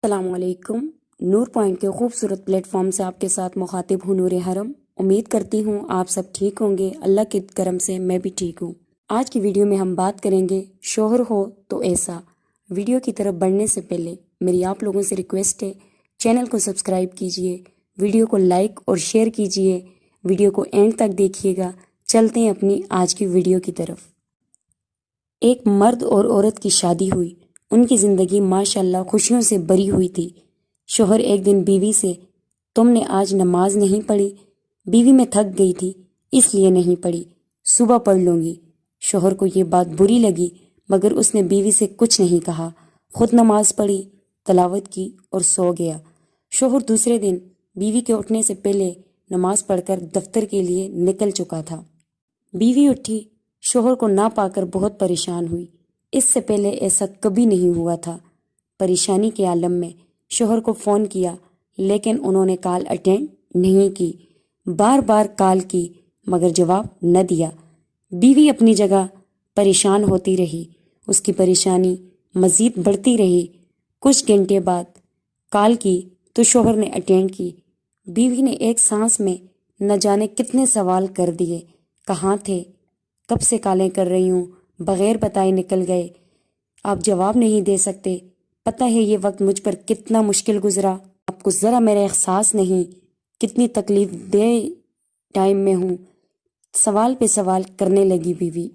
السلام علیکم۔ نور پوائنٹ کے خوبصورت پلیٹ فارم سے آپ کے ساتھ مخاطب ہوں نور حرم۔ امید کرتی ہوں آپ سب ٹھیک ہوں گے، اللہ کے کرم سے میں بھی ٹھیک ہوں۔ آج کی ویڈیو میں ہم بات کریں گے شوہر ہو تو ایسا۔ ویڈیو کی طرف بڑھنے سے پہلے میری آپ لوگوں سے ریکویسٹ ہے، چینل کو سبسکرائب کیجئے، ویڈیو کو لائک اور شیئر کیجئے، ویڈیو کو اینڈ تک دیکھیے گا۔ چلتے ہیں اپنی آج کی ویڈیو کی طرف۔ ایک مرد اور عورت کی شادی ہوئی، ان کی زندگی ماشاءاللہ خوشیوں سے بری ہوئی تھی۔ شوہر ایک دن بیوی سے، تم نے آج نماز نہیں پڑھی؟ بیوی میں تھک گئی تھی اس لیے نہیں پڑھی، صبح پڑھ لوں گی۔ شوہر کو یہ بات بری لگی مگر اس نے بیوی سے کچھ نہیں کہا، خود نماز پڑھی، تلاوت کی اور سو گیا۔ شوہر دوسرے دن بیوی کے اٹھنے سے پہلے نماز پڑھ کر دفتر کے لیے نکل چکا تھا۔ بیوی اٹھی، شوہر کو نہ پا کر بہت پریشان ہوئی، اس سے پہلے ایسا کبھی نہیں ہوا تھا۔ پریشانی کے عالم میں شوہر کو فون کیا لیکن انہوں نے کال اٹینڈ نہیں کی، بار بار کال کی مگر جواب نہ دیا۔ بیوی اپنی جگہ پریشان ہوتی رہی، اس کی پریشانی مزید بڑھتی رہی۔ کچھ گھنٹے بعد کال کی تو شوہر نے اٹینڈ کی۔ بیوی نے ایک سانس میں نہ جانے کتنے سوال کر دیے، کہاں تھے، کب سے کالیں کر رہی ہوں، بغیر بتائے نکل گئے، آپ جواب نہیں دے سکتے، پتہ ہے یہ وقت مجھ پر کتنا مشکل گزرا، آپ کو ذرا میرا احساس نہیں، کتنی تکلیف دہ ٹائم میں ہوں۔ سوال پہ سوال کرنے لگی بیوی،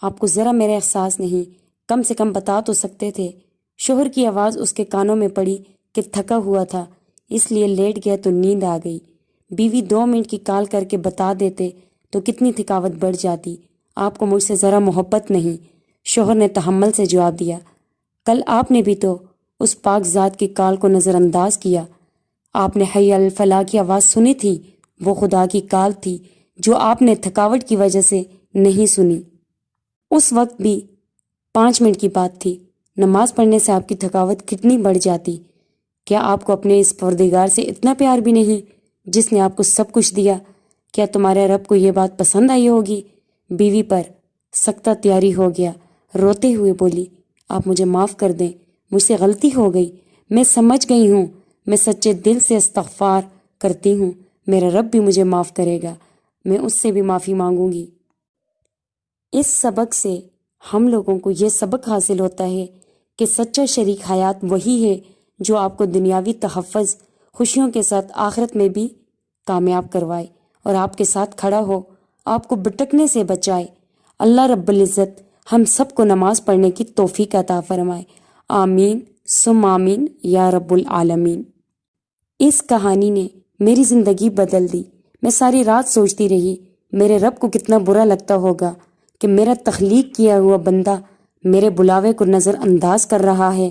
آپ کو ذرا میرا احساس نہیں، کم سے کم بتا تو سکتے تھے۔ شوہر کی آواز اس کے کانوں میں پڑی کہ تھکا ہوا تھا اس لیے لیٹ گیا تو نیند آ گئی۔ بیوی 2 منٹ کی کال کر کے بتا دیتے تو کتنی تھکاوٹ بڑھ جاتی۔ آپ کو مجھ سے ذرا محبت نہیں؟ شوہر نے تحمل سے جواب دیا، کل آپ نے بھی تو اس پاک ذات کی کال کو نظر انداز کیا، آپ نے حی علی الفلاح کی آواز سنی تھی، وہ خدا کی کال تھی جو آپ نے تھکاوٹ کی وجہ سے نہیں سنی۔ اس وقت بھی 5 منٹ کی بات تھی، نماز پڑھنے سے آپ کی تھکاوٹ کتنی بڑھ جاتی۔ کیا آپ کو اپنے اس پروردگار سے اتنا پیار بھی نہیں جس نے آپ کو سب کچھ دیا؟ کیا تمہارے رب کو یہ بات پسند آئی ہوگی؟ بیوی پر سختہ تیاری ہو گیا، روتے ہوئے بولی، آپ مجھے معاف کر دیں، مجھ سے غلطی ہو گئی، میں سمجھ گئی ہوں، میں سچے دل سے استغفار کرتی ہوں، میرا رب بھی مجھے معاف کرے گا، میں اس سے بھی معافی مانگوں گی۔ اس سبق سے ہم لوگوں کو یہ سبق حاصل ہوتا ہے کہ سچا شریک حیات وہی ہے جو آپ کو دنیاوی تحفظ خوشیوں کے ساتھ آخرت میں بھی کامیاب کروائے اور آپ کے ساتھ کھڑا ہو، آپ کو بھٹکنے سے بچائے۔ اللہ رب العزت ہم سب کو نماز پڑھنے کی توفیق عطا فرمائے، آمین ثم آمین یا رب العالمین۔ اس کہانی نے میری زندگی بدل دی۔ میں ساری رات سوچتی رہی میرے رب کو کتنا برا لگتا ہوگا کہ میرا تخلیق کیا ہوا بندہ میرے بلاوے کو نظر انداز کر رہا ہے۔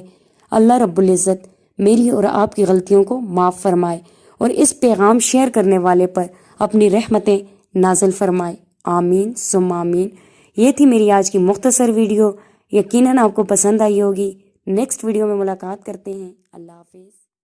اللہ رب العزت میری اور آپ کی غلطیوں کو معاف فرمائے اور اس پیغام شیئر کرنے والے پر اپنی رحمتیں نازل فرمائے، آمین ثم آمین۔ یہ تھی میری آج کی مختصر ویڈیو، یقیناً آپ کو پسند آئی ہوگی۔ نیکسٹ ویڈیو میں ملاقات کرتے ہیں، اللہ حافظ۔